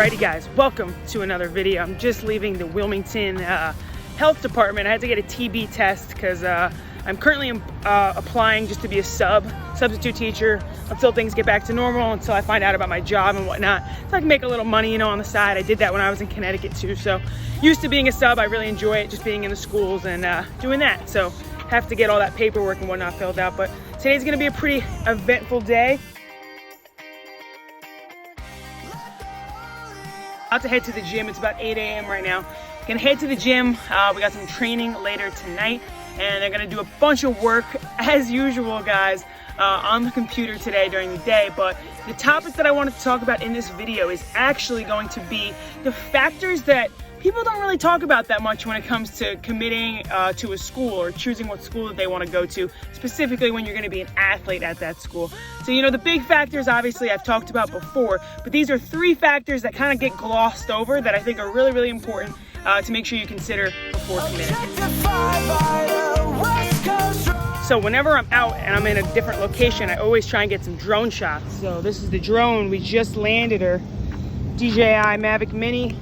Alrighty guys, welcome to another video. I'm just leaving the Wilmington health department. I had to get a TB test because I'm currently applying just to be a substitute teacher until things get back to normal, until I find out about my job and whatnot, so I can make a little money, you know, on the side. I did that when I was in Connecticut too, so used to being a sub. I really enjoy it, just being in the schools and doing that. So have to get all that paperwork and whatnot filled out, but today's gonna be a pretty eventful day. About to head to the gym. It's about 8 a.m. right now. Gonna head to the gym. We got some training later tonight, and they're gonna do a bunch of work as usual, guys, on the computer today during the day. But the topic that I wanted to talk about in this video is actually going to be the factors that people don't really talk about that much when it comes to committing to a school or choosing what school that they want to go to, specifically when you're going to be an athlete at that school. So, you know, the big factors, obviously, I've talked about before, but these are three factors that kind of get glossed over that I think are really, really important to make sure you consider before committing. So whenever I'm out and I'm in a different location, I always try and get some drone shots. So this is the drone. We just landed her, DJI Mavic Mini.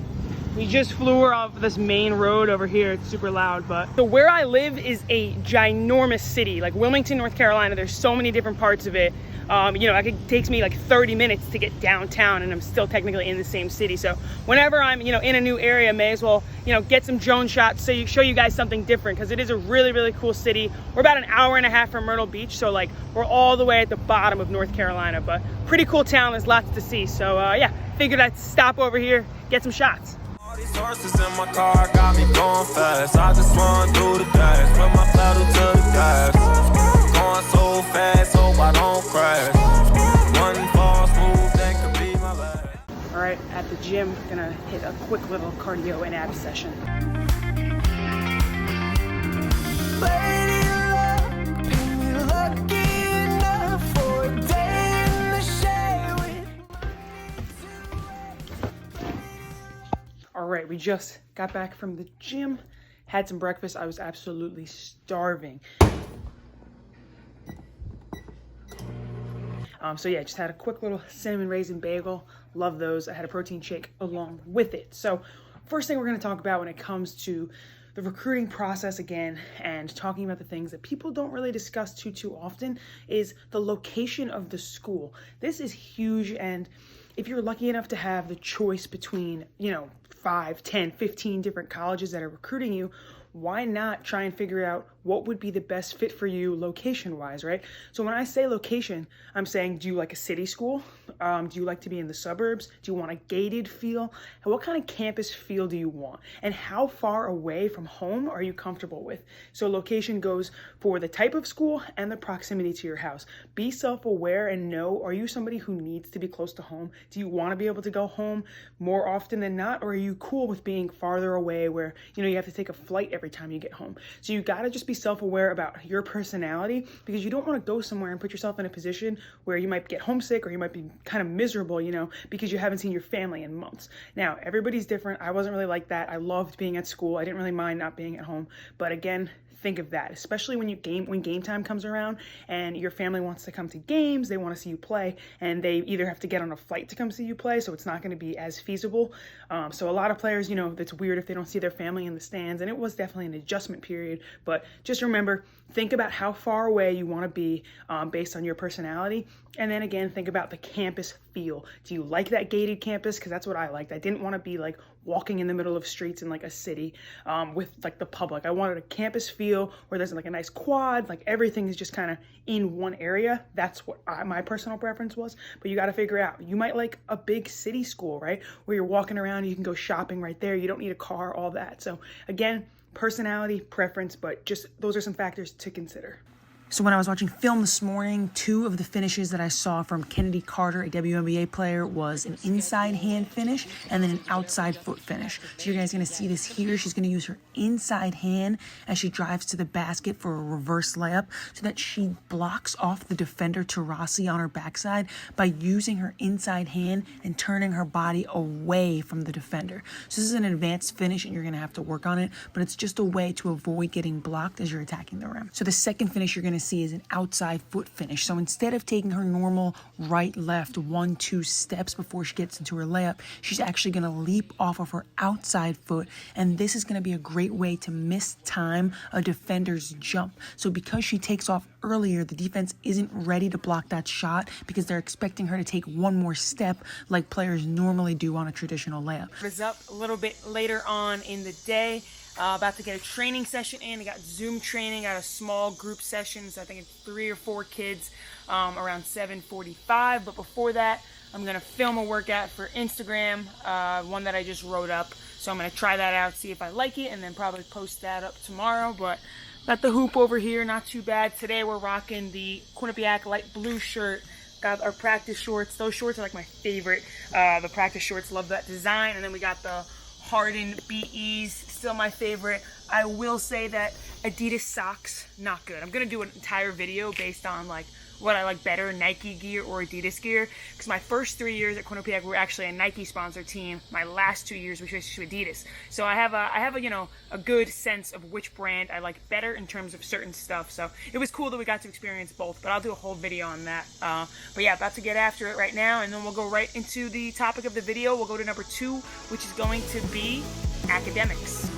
We just flew her off this main road over here. It's super loud, but so where I live is a ginormous city, like Wilmington, North Carolina. There's so many different parts of it. You know, it takes me like 30 minutes to get downtown, and I'm still technically in the same city. So whenever I'm, you know, in a new area, may as well, you know, get some drone shots so you show you guys something different, because it is a really, really cool city. We're about an hour and a half from Myrtle Beach, so like we're all the way at the bottom of North Carolina, but pretty cool town. There's lots to see. So yeah, figured I'd stop over here, get some shots. These horses in my car got me going fast. I just run through the dash, put my pedal to the gas. Going so fast, hope I don't crash. One false move, that could be my last. All right, at the gym, gonna hit a quick little cardio and abs session. All right, we just got back from the gym, had some breakfast. I was absolutely starving. So yeah, just had a quick little cinnamon raisin bagel. Love those. I had a protein shake along with it. So first thing we're gonna talk about when it comes to the recruiting process again, and talking about the things that people don't really discuss too often, is the location of the school. This is huge, and if you're lucky enough to have the choice between, you know, 5, 10, 15 different colleges that are recruiting you, why not try and figure out what would be the best fit for you location-wise, right? So when I say location, I'm saying, do you like a city school? Do you like to be in the suburbs? Do you want a gated feel? And what kind of campus feel do you want? And how far away from home are you comfortable with? So location goes for the type of school and the proximity to your house. Be self-aware and know, are you somebody who needs to be close to home? Do you want to be able to go home more often than not? Or are you cool with being farther away where, you know, you have to take a flight every time you get home? So you got to just be self-aware about your personality, because you don't want to go somewhere and put yourself in a position where you might get homesick or you might be kind of miserable, you know, because you haven't seen your family in months. Now, everybody's different. I wasn't really like that. I loved being at school. I didn't really mind not being at home. But again, think of that, especially when game time comes around and your family wants to come to games, they want to see you play, and they either have to get on a flight to come see you play, so it's not going to be as feasible. So a lot of players, you know, it's weird if they don't see their family in the stands, and it was definitely an adjustment period. But just remember, think about how far away you want to be based on your personality. And then again, think about the campus feel. Do you like that gated campus? Because that's what I liked. I didn't want to be like walking in the middle of streets in like a city with like the public. I wanted a campus feel where there's like a nice quad, like everything is just kind of in one area. That's what my personal preference was. But you got to figure out, you might like a big city school, right? Where you're walking around, you can go shopping right there. You don't need a car, all that. So again, personality, preference, but just those are some factors to consider. So when I was watching film this morning, 2 of the finishes that I saw from Kennedy Carter, a WNBA player, was an inside hand finish and then an outside foot finish. So you guys are going to see this here. She's going to use her inside hand as she drives to the basket for a reverse layup so that she blocks off the defender Taurasi on her backside by using her inside hand and turning her body away from the defender. So this is an advanced finish and you're going to have to work on it, but it's just a way to avoid getting blocked as you're attacking the rim. So the second finish you're going to to see is an outside foot finish. So instead of taking her normal right, left, 1-2 steps before she gets into her layup, she's actually going to leap off of her outside foot. And this is going to be a great way to mistime a defender's jump. So because she takes off earlier, the defense isn't ready to block that shot because they're expecting her to take one more step like players normally do on a traditional layup. It's up a little bit later on in the day. About to get a training session in. I got Zoom training, got a small group session, so I think it's 3 or 4 kids around 7:45. But before that, I'm gonna film a workout for Instagram, one that I just wrote up. So I'm gonna try that out, see if I like it, and then probably post that up tomorrow. But got the hoop over here, not too bad. Today we're rocking the Quinnipiac light blue shirt. Got our practice shorts. Those shorts are like my favorite. The practice shorts, love that design. And then we got the Harden BEs, still my favorite. I will say that Adidas socks, not good. I'm gonna do an entire video based on like what I like better, Nike gear or Adidas gear, because my first 3 years at Quinnipiac were actually a Nike sponsored team. My last 2 years we switched to Adidas. So I have a you know, a good sense of which brand I like better in terms of certain stuff. So it was cool that we got to experience both, but I'll do a whole video on that. But yeah, about to get after it right now, and then we'll go right into the topic of the video. We'll go to number 2, which is going to be academics.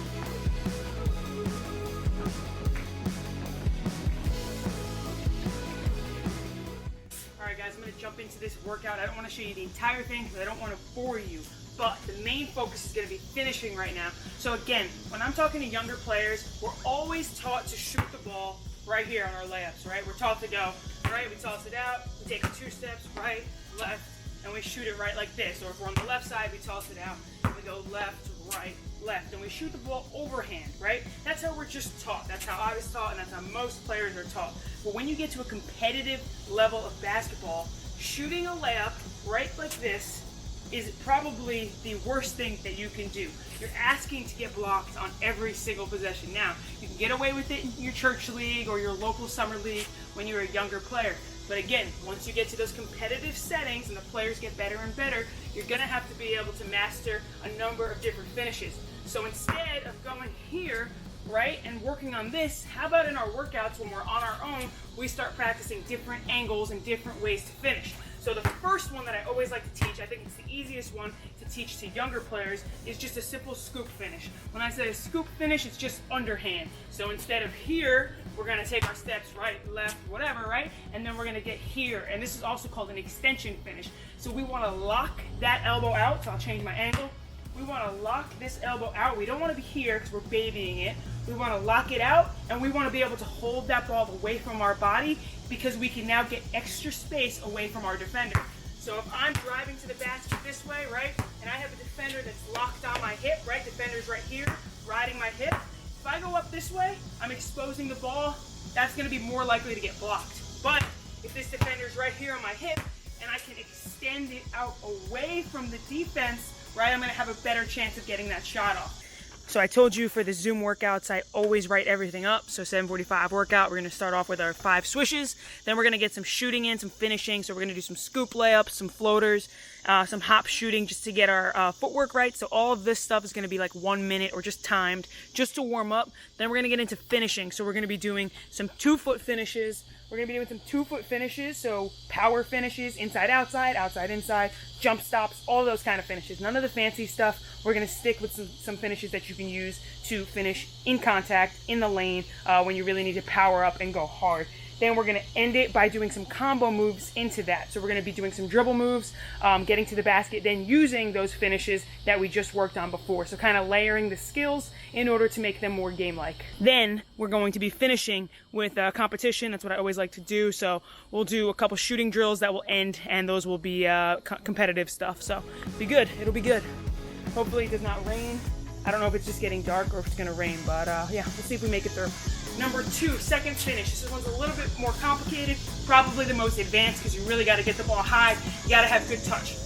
Guys, I'm going to jump into this workout. I don't want to show you the entire thing because I don't want to bore you, but the main focus is going to be finishing right now. So again, when I'm talking to younger players, we're always taught to shoot the ball right here on our layups, right? We're taught to go, right, we toss it out, we take 2 steps, right, left, and we shoot it right like this. Or if we're on the left side, we toss it out, and we go left, right, left, and we shoot the ball overhand, right? That's how we're just taught. That's how I was taught, and that's how most players are taught. But when you get to a competitive level of basketball, shooting a layup right like this is probably the worst thing that you can do. You're asking to get blocked on every single possession. Now, you can get away with it in your church league or your local summer league when you're a younger player. But again, once you get to those competitive settings and the players get better and better, you're gonna have to be able to master a number of different finishes. So instead of going here, right, and working on this, how about in our workouts when we're on our own, we start practicing different angles and different ways to finish. So the first one that I always like to teach, I think it's the easiest one to teach to younger players, is just a simple scoop finish. When I say a scoop finish, it's just underhand. So instead of here, we're gonna take our steps right, left, whatever, right? And then we're gonna get here. And this is also called an extension finish. So we wanna lock that elbow out, so I'll change my angle. We wanna lock this elbow out. We don't wanna be here because we're babying it. We wanna lock it out, and we wanna be able to hold that ball away from our body because we can now get extra space away from our defender. So if I'm driving to the basket this way, right, and I have a defender that's locked on my hip, right, defender's right here, riding my hip. If I go up this way, I'm exposing the ball, that's gonna be more likely to get blocked. But if this defender's right here on my hip, and I can extend it out away from the defense, right, I'm gonna have a better chance of getting that shot off. So I told you for the Zoom workouts, I always write everything up. So 7:45 workout, we're gonna start off with our 5 swishes. Then we're gonna get some shooting in, some finishing. So we're gonna do some scoop layups, some floaters, some hop shooting just to get our footwork right. So all of this stuff is gonna be like 1 minute or just timed, just to warm up. Then we're gonna get into finishing. So we're gonna be doing some 2-foot finishes. We're gonna be doing some 2-foot finishes, so power finishes, inside, outside, outside, inside, jump stops, all those kind of finishes. None of the fancy stuff. We're gonna stick with some finishes that you can use to finish in contact, in the lane, when you really need to power up and go hard. Then we're gonna end it by doing some combo moves into that. So we're gonna be doing some dribble moves, getting to the basket, then using those finishes that we just worked on before. So kind of layering the skills in order to make them more game-like. Then we're going to be finishing with competition. That's what I always like to do. So we'll do a couple shooting drills that will end, and those will be competitive stuff. So be good, it'll be good. Hopefully it does not rain. I don't know if it's just getting dark or if it's gonna rain, but yeah, we'll see if we make it through. Number 2, second finish. This one's a little bit more complicated, probably the most advanced because you really got to get the ball high. You got to have good touch.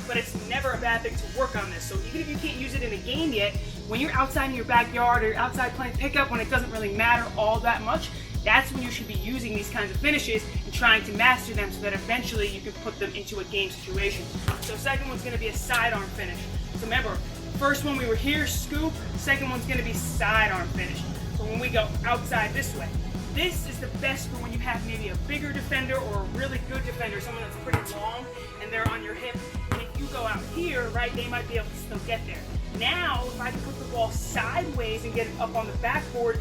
But it's never a bad thing to work on this. So even if you can't use it in a game yet, when you're outside in your backyard or you're outside playing pickup, when it doesn't really matter all that much, that's when you should be using these kinds of finishes and trying to master them so that eventually you can put them into a game situation. So second one's going to be a sidearm finish. So remember, first one we were here, scoop. Second one's going to be sidearm finish. So when we go outside this way, This is the best for when you have maybe a bigger defender or a really good defender, someone that's pretty long and they're on your hip. And if you go out here, right, they might be able to still get there. Now, if I can put the ball sideways and get it up on the backboard,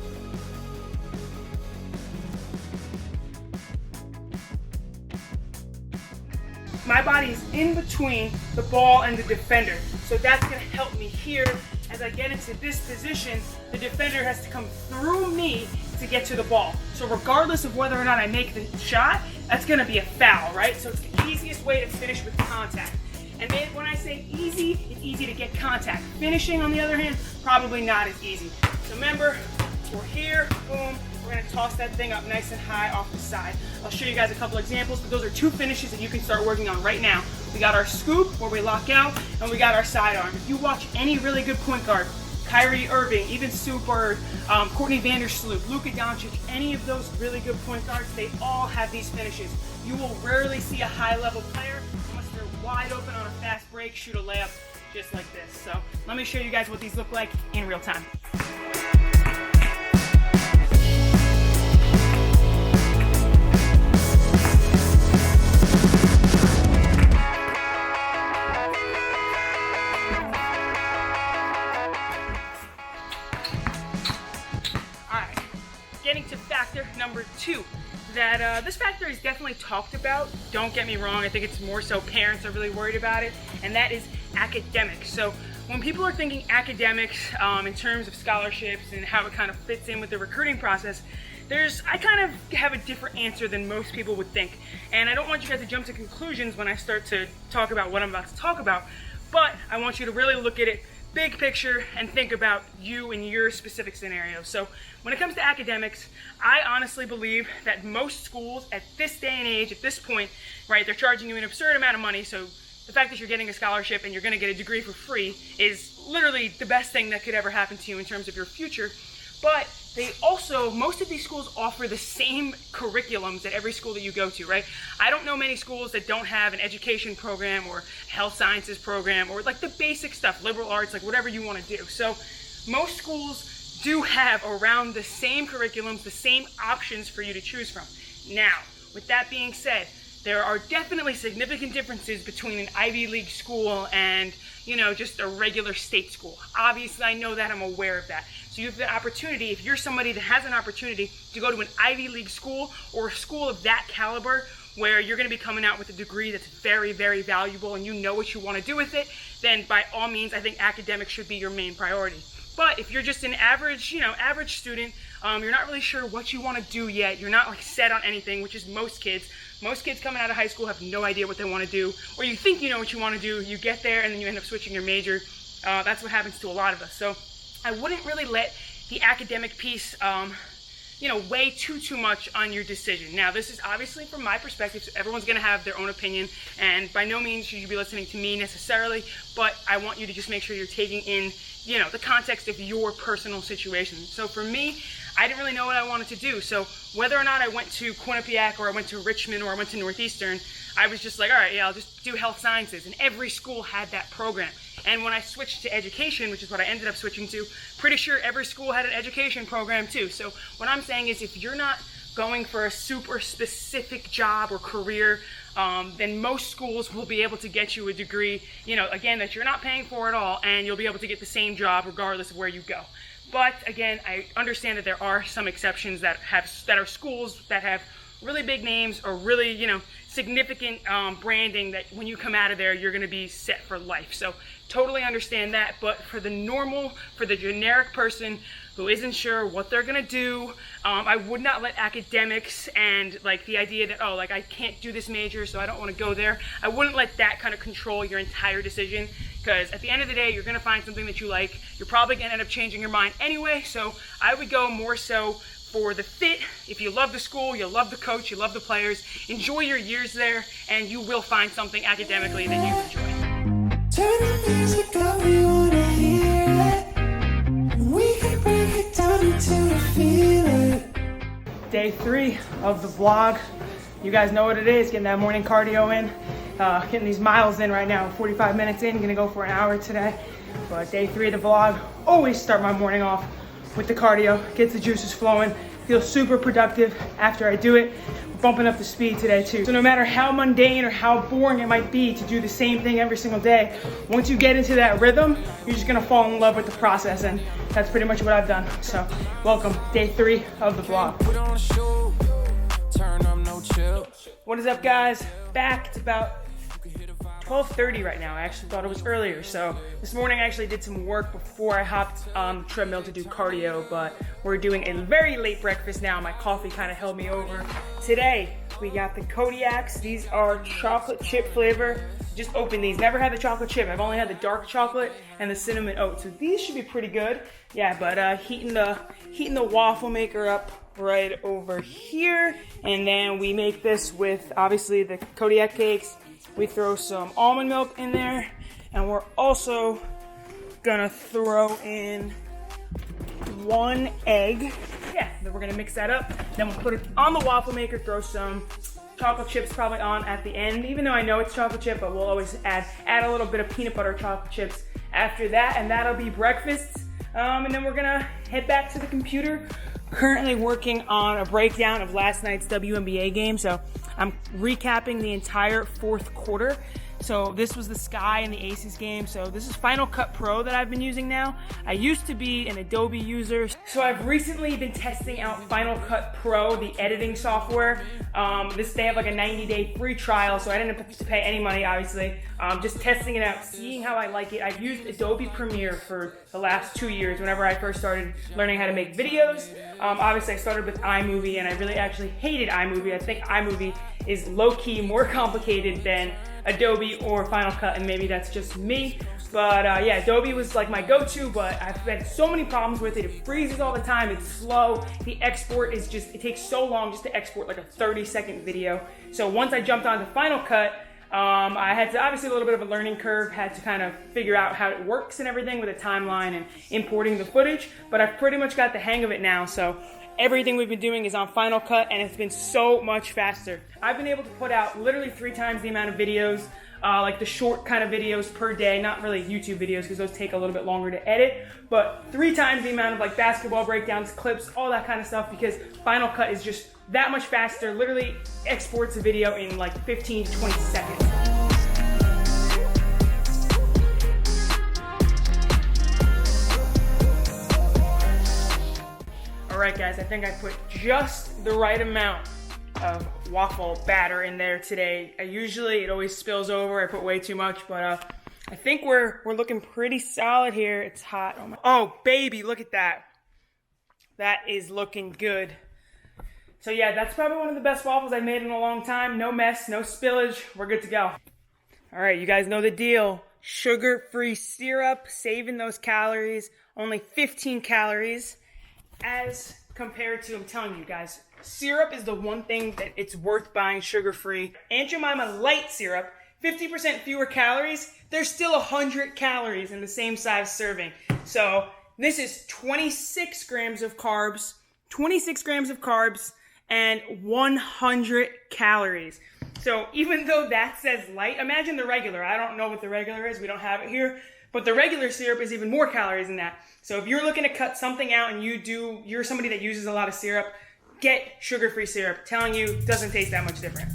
my body's in between the ball and the defender. So that's gonna help me here. As I get into this position, the defender has to come through me to get to the ball. So regardless of whether or not I make the shot, that's gonna be a foul, right? So it's the easiest way to finish with contact. And then when I say easy, it's easy to get contact. Finishing, on the other hand, probably not as easy. So remember, we're here, boom, we're gonna toss that thing up nice and high off the side. I'll show you guys a couple examples, but those are two finishes that you can start working on right now. We got our scoop, where we lock out, and we got our sidearm. If you watch any really good point guard, Kyrie Irving, even Sue Bird, Courtney Vandersloot, Luka Doncic, any of those really good point guards, they all have these finishes. You will rarely see a high-level player, unless they're wide open on a fast break, shoot a layup just like this. So let me show you guys what these look like in real time. Getting to factor number 2, that this factor is definitely talked about. Don't get me wrong, I think it's more so parents are really worried about it, and that is academics. So when people are thinking academics in terms of scholarships and how it kind of fits in with the recruiting process, I kind of have a different answer than most people would think. And I don't want you guys to jump to conclusions when I start to talk about what I'm about to talk about, but I want you to really look at it big picture and think about you and your specific scenario. So when it comes to academics, I honestly believe that most schools at this day and age, at this point, right, they're charging you an absurd amount of money. So the fact that you're getting a scholarship and you're going to get a degree for free is literally the best thing that could ever happen to you in terms of your future. But they also, most of these schools offer the same curriculums at every school that you go to, right? I don't know many schools that don't have an education program or health sciences program or like the basic stuff, liberal arts, like whatever you want to do. So most schools do have around the same curriculums, the same options for you to choose from. Now, with that being said, there are definitely significant differences between an Ivy League school and, you know, just a regular state school. Obviously, I know that, I'm aware of that. So you have the opportunity, if you're somebody that has an opportunity to go to an Ivy League school or a school of that caliber where you're going to be coming out with a degree that's very, very valuable and you know what you want to do with it, then by all means, I think academics should be your main priority. But if you're just an average, average student, you're not really sure what you want to do yet, you're not like set on anything, which is most kids. Most kids coming out of high school have no idea what they want to do, or you think you know what you want to do, you get there and then you end up switching your major. That's what happens to a lot of us. So I wouldn't really let the academic piece, weigh too much on your decision. Now, this is obviously from my perspective, so everyone's going to have their own opinion, and by no means should you be listening to me necessarily, but I want you to just make sure you're taking in, the context of your personal situation. So for me, I didn't really know what I wanted to do. So whether or not I went to Quinnipiac or I went to Richmond or I went to Northeastern, I was just like, all right, yeah, I'll just do health sciences. And every school had that program. And when I switched to education, which is what I ended up switching to, pretty sure every school had an education program too. So what I'm saying is if you're not going for a super specific job or career, then most schools will be able to get you a degree, again, that you're not paying for at all, and you'll be able to get the same job regardless of where you go. But again, I understand that there are some exceptions that are schools that have really big names or really, significant branding that when you come out of there, you're going to be set for life. So totally understand that. But for the generic person who isn't sure what they're going to do, I would not let academics and like the idea that, I can't do this major, so I don't want to go there. I wouldn't let that kind of control your entire decision, because at the end of the day, you're going to find something that you like. You're probably going to end up changing your mind anyway. So I would go more so for the fit. If you love the school, you love the coach, you love the players, enjoy your years there, and you will find something academically that you enjoy. Turn the music up, we wanna hear it. We can break it down until we feel it. Day 3 of the vlog. You guys know what it is, getting that morning cardio in, getting these miles in right now. 45 minutes in, gonna go for an hour today. But day 3 of the vlog, always start my morning off with the cardio, gets the juices flowing, feel super productive after I do it. Bumping up the speed today too. So no matter how mundane or how boring it might be to do the same thing every single day, once you get into that rhythm, you're just gonna fall in love with the process, and that's pretty much what I've done. So welcome, day 3 of the vlog. What is up, guys? Back. It's about 12:30 right now. I actually thought it was earlier. So this morning I actually did some work before I hopped on the treadmill to do cardio, but we're doing a very late breakfast now. My coffee kind of held me over. Today we got the Kodiaks. These are chocolate chip flavor. Just opened these. Never had the chocolate chip. I've only had the dark chocolate and the cinnamon oat. So these should be pretty good. Yeah, but heating the waffle maker up right over here, and then we make this with obviously the Kodiak cakes. We throw some almond milk in there, and we're also gonna throw in 1 egg. Yeah, then we're gonna mix that up. Then we'll put it on the waffle maker, throw some chocolate chips probably on at the end, even though I know it's chocolate chip, but we'll always add a little bit of peanut butter chocolate chips after that, and that'll be breakfast. And then we're gonna head back to the computer. Currently working on a breakdown of last night's WNBA game, so I'm recapping the entire 4th quarter. So this was the Sky and the Aces game. So this is Final Cut Pro that I've been using now. I used to be an Adobe user. So I've recently been testing out Final Cut Pro, the editing software. They have like a 90-day free trial, so I didn't have to pay any money, obviously. Just testing it out, seeing how I like it. I've used Adobe Premiere for the last 2 years whenever I first started learning how to make videos. Obviously I started with iMovie, and I really actually hated iMovie. I think iMovie is low-key more complicated than Adobe or Final Cut, and maybe that's just me. But yeah, Adobe was like my go-to, but I've had so many problems with it. It freezes all the time, it's slow. The export is just, it takes so long just to export like a 30-second video. So once I jumped onto Final Cut, I had to, obviously a little bit of a learning curve, had to kind of figure out how it works and everything with a timeline and importing the footage, but I've pretty much got the hang of it now. So everything we've been doing is on Final Cut, and it's been so much faster. I've been able to put out literally 3 times the amount of videos, like the short kind of videos per day, not really YouTube videos because those take a little bit longer to edit, but 3 times the amount of like basketball breakdowns, clips, all that kind of stuff, because Final Cut is just that much faster, literally exports a video in like 15 to 20 seconds. Alright guys, I think I put just the right amount of waffle batter in there today. It always spills over, I put way too much, but I think we're looking pretty solid here. It's hot. Oh baby, look at that. That is looking good. So yeah, that's probably one of the best waffles I've made in a long time. No mess, no spillage, we're good to go. Alright, you guys know the deal. Sugar-free syrup, saving those calories, only 15 calories. As compared to, I'm telling you guys, syrup is the one thing that it's worth buying sugar-free. Aunt Jemima light syrup, 50% fewer calories. There's still 100 calories in the same size serving. So this is 26 grams of carbs, and 100 calories. So even though that says light, imagine the regular. I don't know what the regular is. We don't have it here. But the regular syrup is even more calories than that. So if you're looking to cut something out and you're somebody that uses a lot of syrup, get sugar-free syrup. Telling you, it doesn't taste that much different.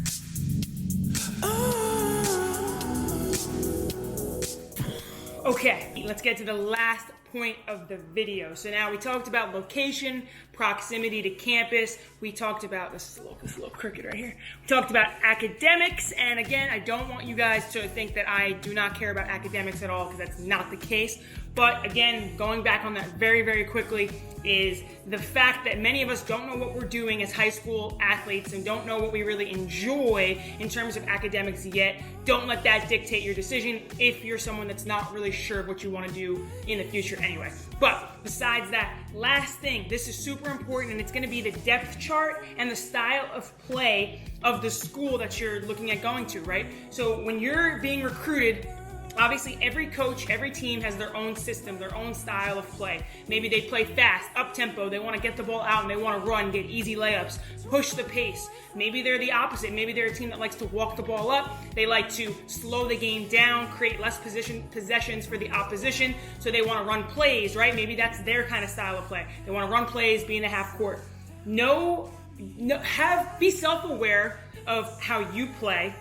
Okay, let's get to the last point of the video. So now we talked about location, proximity to campus. We talked about, this is a little crooked right here. We talked about academics, and again, I don't want you guys to think that I do not care about academics at all, because that's not the case. But again, going back on that very, very quickly, is the fact that many of us don't know what we're doing as high school athletes and don't know what we really enjoy in terms of academics yet. Don't let that dictate your decision if you're someone that's not really sure what you want to do in the future anyway. But besides that, last thing, this is super important, and it's going to be the depth chart and the style of play of the school that you're looking at going to, right? So when you're being recruited, obviously every coach, every team has their own system, their own style of play. Maybe they play fast, up-tempo, they want to get the ball out and they want to run, get easy layups, push the pace. Maybe they're the opposite. Maybe they're a team that likes to walk the ball up. They like to slow the game down, create less possessions for the opposition, so they want to run plays, right? Maybe that's their kind of style of play. They want to run plays, be in the half court. be self-aware of how you play,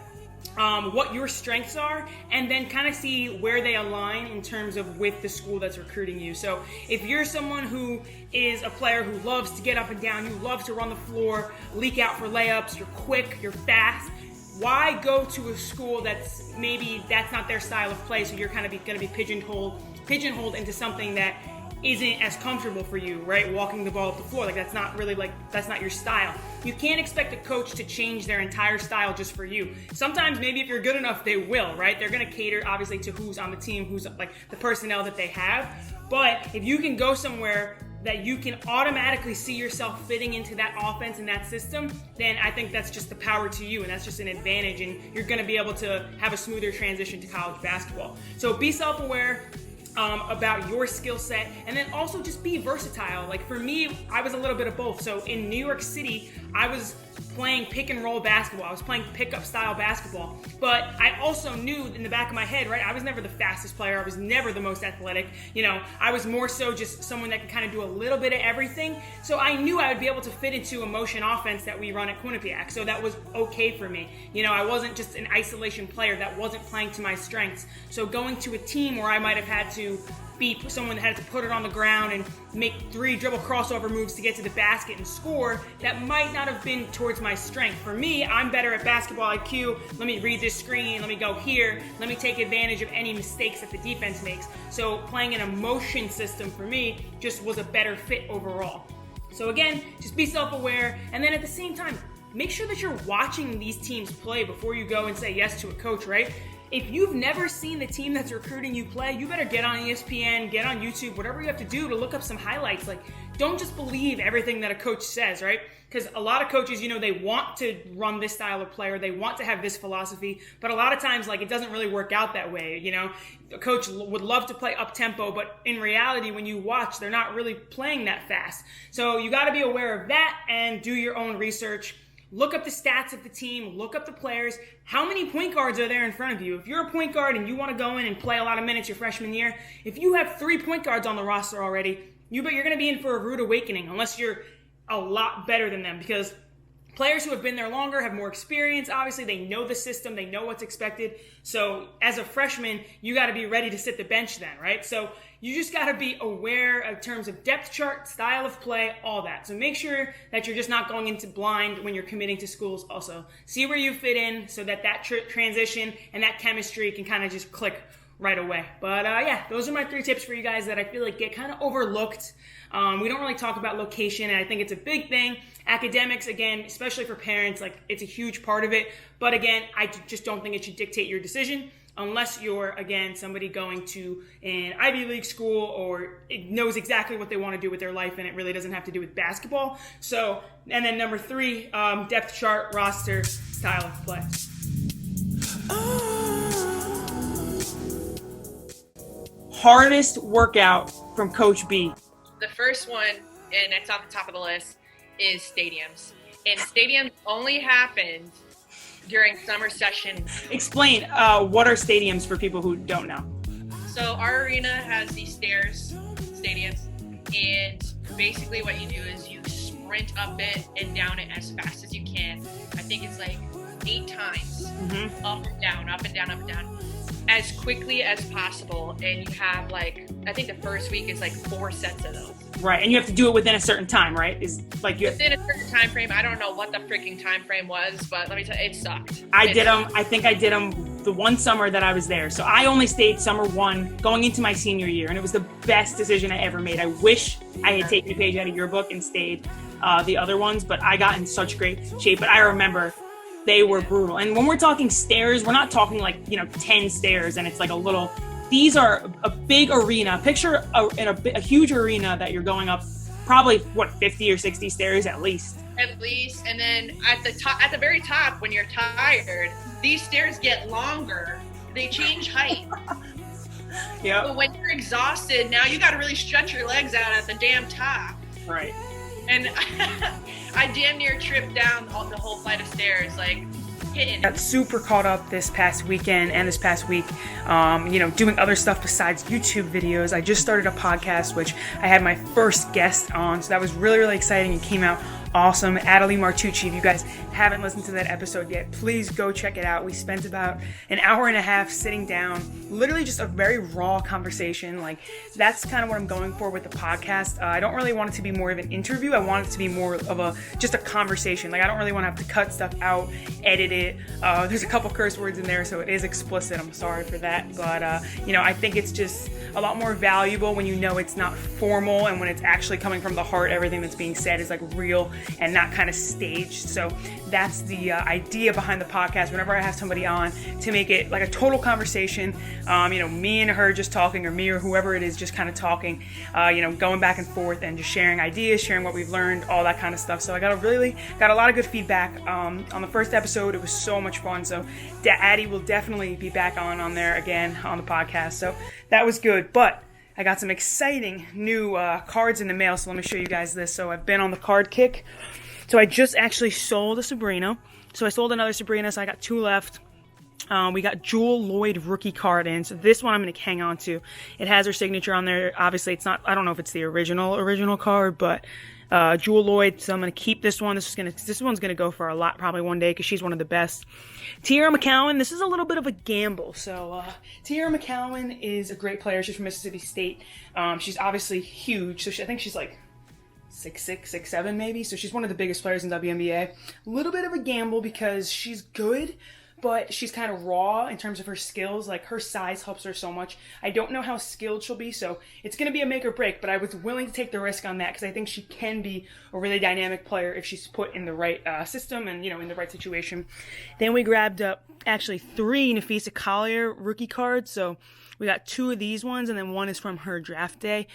what your strengths are, and then kind of see where they align in terms of with the school that's recruiting you. So if you're someone who is a player who loves to get up and down, you love to run the floor, leak out for layups, you're quick, you're fast, why go to a school that's not their style of play, so you're kind of going to be pigeonholed into something that isn't as comfortable for you, right? Walking the ball up the floor, that's not your style. You can't expect a coach to change their entire style just for you. Sometimes maybe if you're good enough, they will, right? They're gonna cater obviously to who's on the team, who's like the personnel that they have. But if you can go somewhere that you can automatically see yourself fitting into that offense and that system, then I think that's just the power to you, and that's just an advantage, and you're gonna be able to have a smoother transition to college basketball. So be self-aware about your skill set, and then also just be versatile. Like for me, I was a little bit of both. So in New York City, I was playing pick and roll basketball. I was playing pickup style basketball. But I also knew in the back of my head, right, I was never the fastest player. I was never the most athletic. I was more so just someone that could kind of do a little bit of everything. So I knew I would be able to fit into a motion offense that we run at Quinnipiac. So that was okay for me. I wasn't just an isolation player that wasn't playing to my strengths. So going to a team where I might have had to be someone that had to put it on the ground and make 3 dribble crossover moves to get to the basket and score, that might not have been towards my strength. For me, I'm better at basketball IQ. Let me read this screen. Let me go here. Let me take advantage of any mistakes that the defense makes. So playing in a motion system for me just was a better fit overall. So again, just be self-aware. And then at the same time, make sure that you're watching these teams play before you go and say yes to a coach, right? If you've never seen the team that's recruiting you play, you better get on ESPN, get on YouTube, whatever you have to do to look up some highlights. Don't just believe everything that a coach says, right? Because a lot of coaches, they want to run this style of player, they want to have this philosophy, but a lot of times, it doesn't really work out that way, A coach would love to play up-tempo, but in reality, when you watch, they're not really playing that fast. So you got to be aware of that and do your own research. Look up the stats of the team, look up the players. How many point guards are there in front of you? If you're a point guard and you want to go in and play a lot of minutes your freshman year, if you have 3 point guards on the roster already, you're going to be in for a rude awakening unless you're a lot better than them, because players who have been there longer have more experience. Obviously, they know the system, they know what's expected. So as a freshman, you got to be ready to sit the bench then, right? So you just got to be aware in terms of depth chart, style of play, all that. So make sure that you're just not going into blind when you're committing to schools. Also, see where you fit in so that transition and that chemistry can kind of just click right away. But those are my 3 tips for you guys that I feel like get kind of overlooked. We don't really talk about location, and I think it's a big thing. Academics, again, especially for parents, it's a huge part of it. But again, I just don't think it should dictate your decision unless you're, again, somebody going to an Ivy League school or knows exactly what they want to do with their life, and it really doesn't have to do with basketball. So, and then number 3, depth chart, roster, style of play. Hardest workout from Coach B. The first one, and it's on the top of the list, is stadiums. And stadiums only happened during summer session. Explain, what are stadiums for people who don't know? So our arena has these stadiums, and basically what you do is you sprint up it and down it as fast as you can. I think it's 8 times, up and down, up and down, up and down, as quickly as possible. And you have I think the first week is 4 sets of those. Right, and you have to do it within a certain time, right? Within a certain time frame. I don't know what the freaking time frame was, but let me tell you, it sucked. I think I did them the one summer that I was there. So I only stayed summer 1 going into my senior year, and it was the best decision I ever made. I wish I had taken a page out of your book and stayed the other ones, but I got in such great shape. But I remember they were brutal. And when we're talking stairs, we're not talking 10 stairs and it's a little. These are a big arena. Picture a huge arena that you're going up probably 50 or 60 stairs at least. At least, and then at the very top, when you're tired, these stairs get longer. They change height. Yeah. But when you're exhausted, now you got to really stretch your legs out at the damn top. Right. And I damn near tripped down the whole flight of stairs, hitting. Got super caught up this past weekend and this past week, doing other stuff besides YouTube videos. I just started a podcast, which I had my first guest on, so that was really, really exciting. It came out awesome. Adelie Martucci, if you guys haven't listened to that episode yet, please go check it out. We spent about an hour and a half sitting down, literally just a very raw conversation. Like, that's kind of what I'm going for with the podcast. I don't really want it to be more of an interview. I want it to be more of just a conversation. Like, I don't really want to have to cut stuff out, edit it. There's a couple curse words in there, so it is explicit. I'm sorry for that. But, I think it's just a lot more valuable when you know it's not formal and when it's actually coming from the heart. Everything that's being said is like real and not kind of staged. So that's the idea behind the podcast. Whenever I have somebody on, to make it like a total conversation, me and her just talking, or me or whoever it is just kind of talking, going back and forth and just sharing ideas, sharing what we've learned, all that kind of stuff. So I got a lot of good feedback on the first episode. It was so much fun. So Addie will definitely be back on there again on the podcast. So that was good. But I got some exciting new cards in the mail, so let me show you guys this. So I've been on the card kick. So I just actually sold a Sabrina. So I sold another Sabrina, so I got 2 left. We got Jewel Lloyd rookie card in. So this one I'm going to hang on to. It has her signature on there. Obviously, it's not, I don't know if it's the original card, but Jewel Lloyd. So I'm going to keep this one. This one's going to go for a lot probably one day because she's one of the best. Tiara McCowan, this is a little bit of a gamble. So Tiara McCowan is a great player. She's from Mississippi State. She's obviously huge. So I think she's like 6'6", 6'7", maybe. So she's one of the biggest players in WNBA. A little bit of a gamble because she's good, but she's kind of raw in terms of her skills. Like, her size helps her so much. I don't know how skilled she'll be, so it's going to be a make or break, but I was willing to take the risk on that because I think she can be a really dynamic player if she's put in the right system and, in the right situation. Then we grabbed up actually 3 Nafisa Collier rookie cards. So we got 2 of these ones, and then 1 is from her draft day.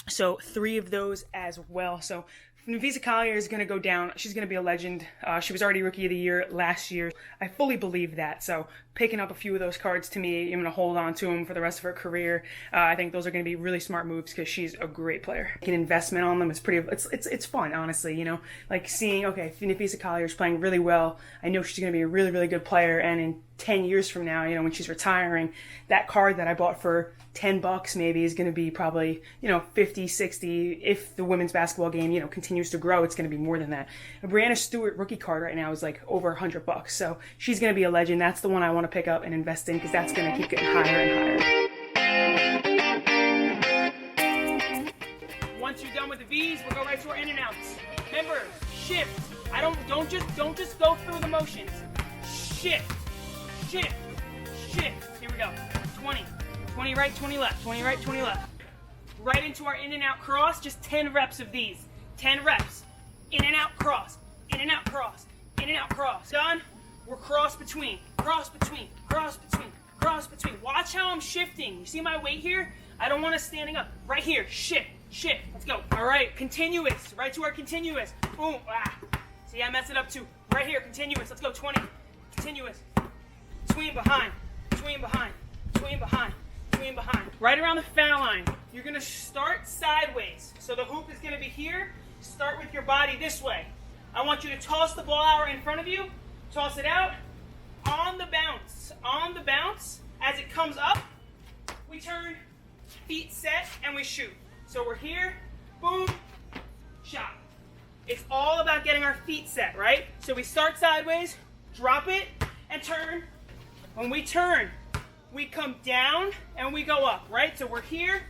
So 3 of those as well. So Nafisa Collier is going to go down. She's going to be a legend. She was already Rookie of the Year last year. I fully believe that. So picking up a few of those cards, to me, I'm going to hold on to them for the rest of her career. I think those are going to be really smart moves because she's a great player. An investment on them is it's fun, honestly. Like seeing, okay, Nafisa Collier is playing really well. I know she's going to be a really, really good player. And in 10 years from now, when she's retiring, that card that I bought for $10 maybe is going to be probably, 50, 60. If the women's basketball game, continues to grow, it's going to be more than that. A Brianna Stewart rookie card right now is like over $100. So she's going to be a legend. That's the one I want to pick up and invest in because that's going to keep getting higher and higher. Once you're done with the V's, we'll go right to our in and outs. Remember, shift. Don't just go through the motions. Shift. Shift. Here we go. 20 right, 20 left, 20 right, 20 left. Right into our in and out cross, just 10 reps of these. 10 reps. In and out cross, in and out cross, in and out cross. Done? We're cross between. Watch how I'm shifting. You see my weight here? I don't want us standing up. Right here, shift. Let's go. All right, continuous. Right to our continuous. Boom. See, I messed it up too. Right here, continuous. Let's go, 20. Continuous. Between, behind. Right around the foul line. You're going to start sideways. So the hoop is going to be here. Start with your body this way. I want you to toss the ball out in front of you. Toss it out. On the bounce. As it comes up, we turn, feet set, and we shoot. So we're here. Boom. Shot. It's all about getting our feet set, right? So we start sideways, drop it, and turn. When we turn, we come down and we go up, right? So we're here,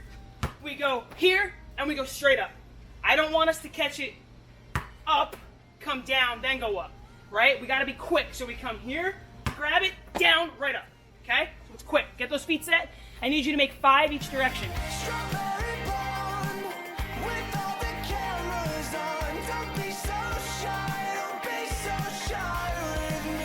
we go here, and we go straight up. I don't want us to catch it up, come down, then go up, right? We got to be quick. So we come here, grab it, down, right up, okay? So it's quick. Get those feet set. I need you to make 5 each direction.